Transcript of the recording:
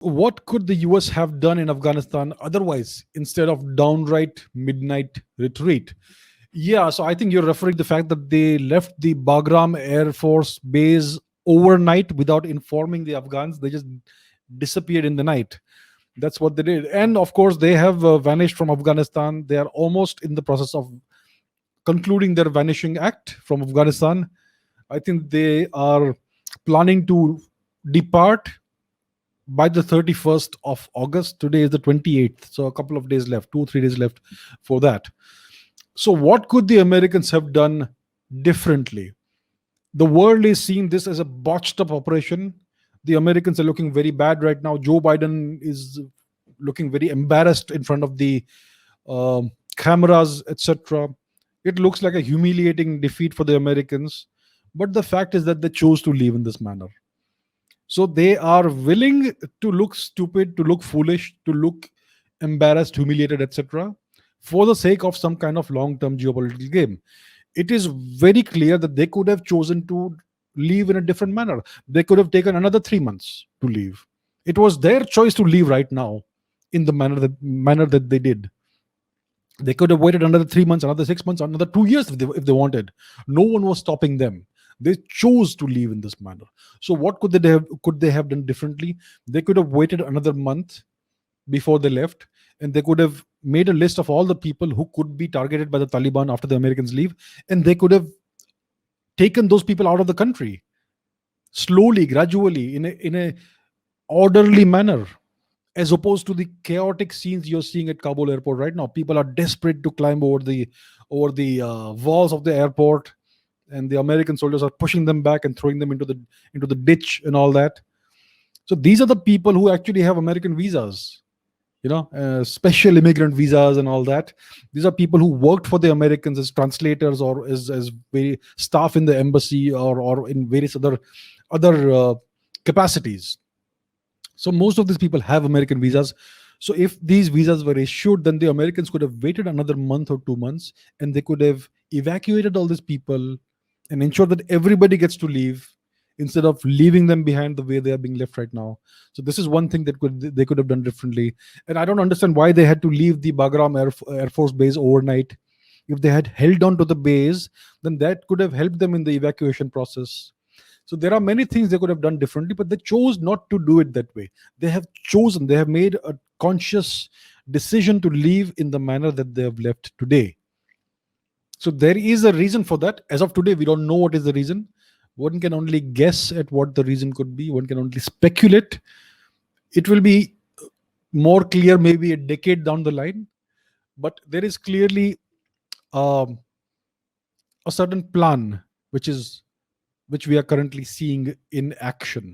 What could the US have done in Afghanistan otherwise instead of downright midnight retreat? Yeah, so I think you're referring to the fact that they left the Bagram Air Force Base overnight without informing the Afghans. They just disappeared in the night. That's what they did. And of course, they have vanished from Afghanistan. They are almost in the process of concluding their vanishing act from Afghanistan. I think they are planning to depart by the 31st of August. Today is the 28th. So a couple of days left, 2, 3 days left for that. So, what could the Americans have done differently? The world is seeing this as a botched up operation. The Americans are looking very bad right now. Joe Biden is looking very embarrassed in front of the cameras, etc. It looks like a humiliating defeat for the Americans. But the fact is that they chose to leave in this manner. So they are willing to look stupid, to look foolish, to look embarrassed, humiliated, etc., for the sake of some kind of long term geopolitical game. It is very clear that they could have chosen to leave in a different manner. They could have taken another 3 months to leave. It was their choice to leave right now in the manner that they did. They could have waited another 3 months, another 6 months, another 2 years if they wanted. No one was stopping them. They chose to leave in this manner. So what could they have done differently? They could have waited another month before they left, and they could have made a list of all the people who could be targeted by the Taliban after the Americans leave, and they could have taken those people out of the country slowly, gradually, in a orderly manner, as opposed to the chaotic scenes you're seeing at Kabul airport right now. People are desperate to climb over the walls of the airport, and the American soldiers are pushing them back and throwing them into the ditch and all that. So these are the people who actually have American visas, special immigrant visas and all that. These are people who worked for the Americans as translators or as very staff in the embassy, or in various other capacities. So most of these people have American visas. So if these visas were issued, then the Americans could have waited another month or 2 months, and they could have evacuated all these people and ensured that everybody gets to leave instead of leaving them behind the way they are being left right now. So this is one thing that they could have done differently. And I don't understand why they had to leave the Bagram Air Force Base overnight. If they had held on to the base, then that could have helped them in the evacuation process. So there are many things they could have done differently, but they chose not to do it that way. They have made a conscious decision to leave in the manner that they have left today. So there is a reason for that. As of today, we don't know what is the reason. One can only guess at what the reason could be. One can only speculate. It will be more clear maybe a decade down the line. But there is clearly um, a certain plan which we are currently seeing in action.